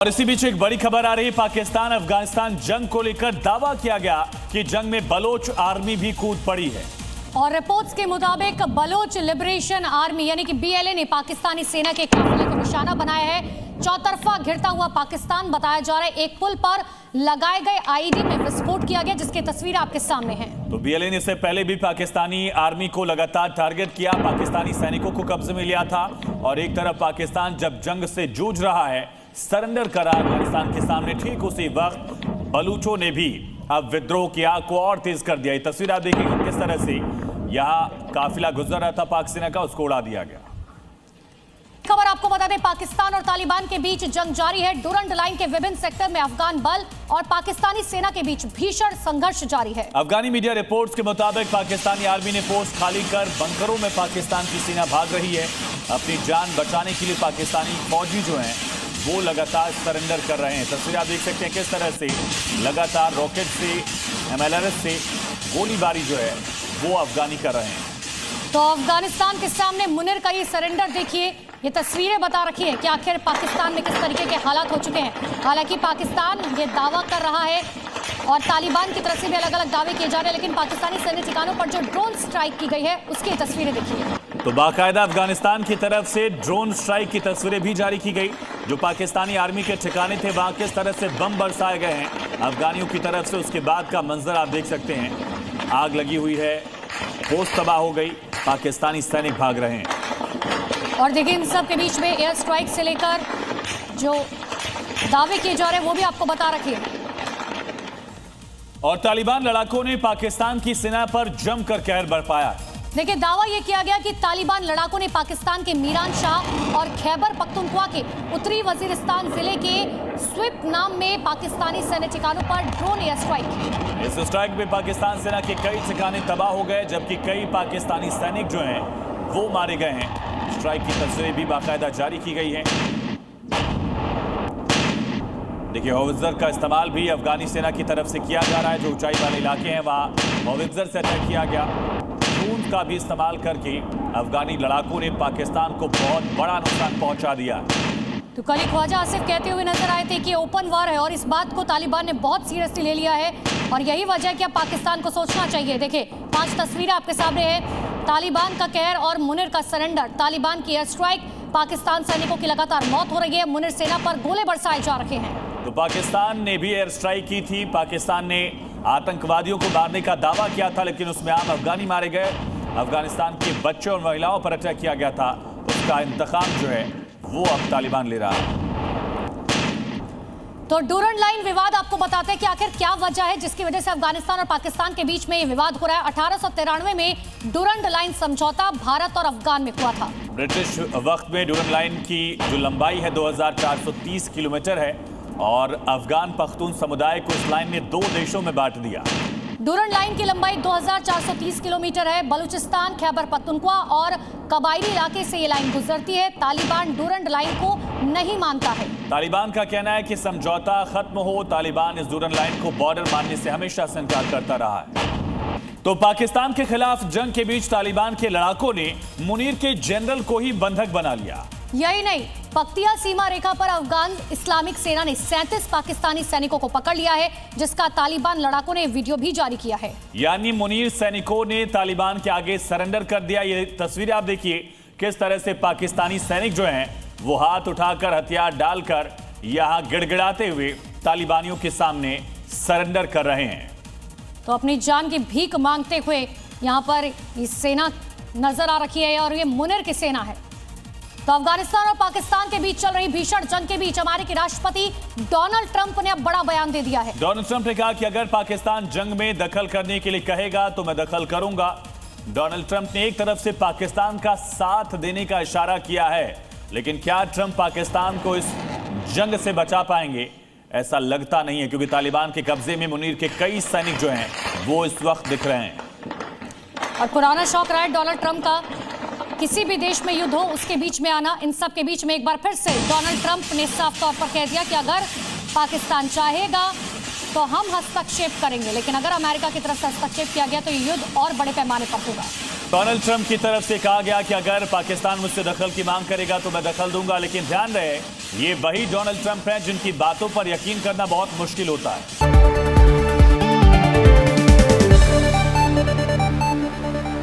और इसी बीच एक बड़ी खबर आ रही है। पाकिस्तान अफगानिस्तान जंग को लेकर दावा किया गया कि जंग में बलोच आर्मी भी कूद पड़ी है। और रिपोर्ट्स के मुताबिक बलोच लिबरेशन आर्मी यानी कि बीएलए ने पाकिस्तानी सेना के काफिले को निशाना बनाया है। चौतरफा घिरता हुआ पाकिस्तान बताया जा रहा है। एक पुल पर लगाए गए आईईडी में विस्फोट किया गया, जिसकी तस्वीर आपके सामने है। तो बीएलए ने इससे पहले भी पाकिस्तानी आर्मी को लगातार टारगेट किया, पाकिस्तानी सैनिकों को कब्जे में लिया था। और एक तरफ पाकिस्तान जब जंग से जूझ रहा है, सरेंडर करा अफगानिस्तान के सामने, ठीक उसी वक्त बलूचों ने भी अब विद्रोह की आग को और तेज कर दिया। ये तस्वीर आप देखिए किस तरह से यहाँ काफिला गुजर रहा था पाक सेना का, उसको उड़ा दिया गया। खबर आपको बता दें, पाकिस्तान और तालिबान के बीच जंग जारी है। डुरंड लाइन के विभिन्न सेक्टर में अफगान बल और पाकिस्तानी सेना के बीच भीषण संघर्ष जारी है। अफगानी मीडिया रिपोर्ट्स के मुताबिक पाकिस्तानी आर्मी ने पोस्ट खाली कर बंकरों में पाकिस्तान की सेना भाग रही है। अपनी जान बचाने के लिए पाकिस्तानी फौजी जो हैं वो लगातार सरेंडर कर रहे हैं। तस्वीर आप देख सकते हैं किस तरह से लगातार रॉकेट से, MLRS से गोलीबारी जो है वो अफगानी कर रहे हैं। तो अफगानिस्तान के सामने मुनिर का ये सरेंडर देखिए, ये तस्वीरें बता रखी है कि आखिर पाकिस्तान में किस तरीके के हालात हो चुके हैं। हालांकि पाकिस्तान ये दावा कर रहा है और तालिबान की तरफ से भी अलग अलग दावे किए जा रहे हैं, लेकिन पाकिस्तानी सैन्य ठिकानों पर जो ड्रोन स्ट्राइक की गई है उसकी तस्वीरें देखिए। तो बाकायदा अफगानिस्तान की तरफ से ड्रोन स्ट्राइक की तस्वीरें भी जारी की गई। जो पाकिस्तानी आर्मी के ठिकाने थे वहां किस तरह से बम बरसाए गए हैं अफगानियों की तरफ से। उसके बाद का मंजर आप देख सकते हैं, आग लगी हुई है, पोस्ट तबाह हो गई, पाकिस्तानी सैनिक भाग रहे हैं। और देखिए इन सब के बीच में एयर स्ट्राइक से लेकर जो दावे किए जा रहे हैं वो भी आपको बता रखे हैं। और तालिबान लड़ाकों ने पाकिस्तान की सेना पर जमकर कहर बरपाया। देखिए दावा यह किया गया कि तालिबान लड़ाकों ने पाकिस्तान के मीरान शाह और खैबर पख्तूनख्वा के उत्तरी वजीरिस्तान जिले के स्विप नाम में पाकिस्तानी सैन्य ठिकानों पर ड्रोन एयर स्ट्राइक की। इस स्ट्राइक में पाकिस्तान सेना के कई ठिकाने तबाह हो गए, जबकि कई पाकिस्तानी सैनिक जो हैं वो मारे गए हैं। स्ट्राइक की तस्वीरें भी बाकायदा जारी की गई हैं। देखिए हॉवित्जर का इस्तेमाल भी अफगानी सेना की तरफ से किया जा रहा है। जो ऊंचाई वाले इलाके हैं वहां हॉवित्जर से अटैक किया गया। ड्रोन का भी इस्तेमाल करके अफगानी लड़ाकों ने पाकिस्तान को बहुत बड़ा नुकसान पहुंचा दिया। तो कल ख्वाजा आसिफ कहते हुए नजर आए थे कि ओपन वॉर है और इस बात को तालिबान ने बहुत सीरियसली ले लिया है और यही वजह है कि अब पाकिस्तान को सोचना चाहिए। देखिए 5 तस्वीरें आपके सामने है, तालिबान का कहर और मुनिर का सरेंडर। तालिबान की एयर स्ट्राइक, पाकिस्तान सैनिकों की लगातार मौत हो रही है, मुनिर सेना पर गोले बरसाए जा रहे हैं। तो पाकिस्तान ने भी एयर स्ट्राइक की थी। पाकिस्तान ने आतंकवादियों को मारने का दावा किया था, लेकिन उसमें आम अफगानी मारे गए। अफगानिस्तान के बच्चों और महिलाओं पर अटैक किया गया था। उसका इंतकाम जो है वो अब तालिबान ले रहा है। तो डुरंड लाइन विवाद आपको बताते हैं कि आखिर क्या वजह है जिसकी वजह से अफगानिस्तान और पाकिस्तान के बीच में ये विवाद हो रहा है। 1893 में डुरंड लाइन समझौता भारत और अफगान में हुआ था। ब्रिटिश वक्त में डुरंड लाइन की जो लंबाई है 2430 किलोमीटर है और अफगान पख्तून समुदाय को इस लाइन ने 2 देशों में बांट दिया। डुरंड लाइन की लंबाई 2430 किलोमीटर है। बलूचिस्तान, खैबर पख्तूनख्वा और कबायली इलाके से ये लाइन गुजरती है। तालिबान डुरंड लाइन को नहीं मानता है। तालिबान का कहना है कि समझौता खत्म हो, तालिबान इस डुरंड लाइन को बॉर्डर मानने से हमेशा से इनकार करता रहा है। तो पाकिस्तान के खिलाफ जंग के बीच तालिबान के लड़ाकों ने मुनीर के जनरल को ही बंधक बना लिया। यही नहीं, पख्तिया सीमा रेखा पर अफगान इस्लामिक सेना ने 37 पाकिस्तानी सैनिकों को पकड़ लिया है, जिसका तालिबान लड़ाकों ने वीडियो भी जारी किया है। यानी मुनीर सैनिकों ने तालिबान के आगे सरेंडर कर दिया। ये तस्वीरें आप देखिए किस तरह से पाकिस्तानी सैनिक जो हैं वो हाथ उठाकर, हथियार डालकर यहां गिड़गिड़ाते हुए तालिबानियों के सामने सरेंडर कर रहे हैं। तो अपनी जान की भीख मांगते हुए यहां पर ये सेना नजर आ रही है और ये मुनिर की सेना है। तो अफगानिस्तान और पाकिस्तान के बीच चल रही भीषण जंग के बीच अमेरिकी राष्ट्रपति डोनाल्ड ट्रंप ने अब बड़ा बयान दे दिया है। डोनाल्ड ट्रंप ने कहा कि अगर पाकिस्तान जंग में दखल करने के लिए कहेगा तो मैं दखल करूंगा। डोनाल्ड ट्रंप ने एक तरफ से पाकिस्तान का साथ देने का इशारा किया है, लेकिन क्या ट्रंप पाकिस्तान को इस जंग से बचा पाएंगे? ऐसा लगता नहीं है, क्योंकि तालिबान के कब्जे में मुनीर के कई सैनिक जो हैं वो इस वक्त दिख रहे हैं। और पुराना शौक रहा है डोनाल्ड ट्रंप का, किसी भी देश में युद्ध हो उसके बीच में आना। इन सब के बीच में एक बार फिर से डोनाल्ड ट्रंप ने साफ तौर पर कह दिया कि अगर पाकिस्तान चाहेगा तो हम हस्तक्षेप करेंगे, लेकिन अगर अमेरिका की तरफ से हस्तक्षेप किया गया तो ये युद्ध और बड़े पैमाने पर होगा। डोनाल्ड ट्रंप की तरफ से कहा गया कि अगर पाकिस्तान मुझसे दखल की मांग करेगा तो मैं दखल दूंगा, लेकिन ध्यान रहे ये वही डोनाल्ड ट्रंप हैं जिनकी बातों पर यकीन करना बहुत मुश्किल होता है।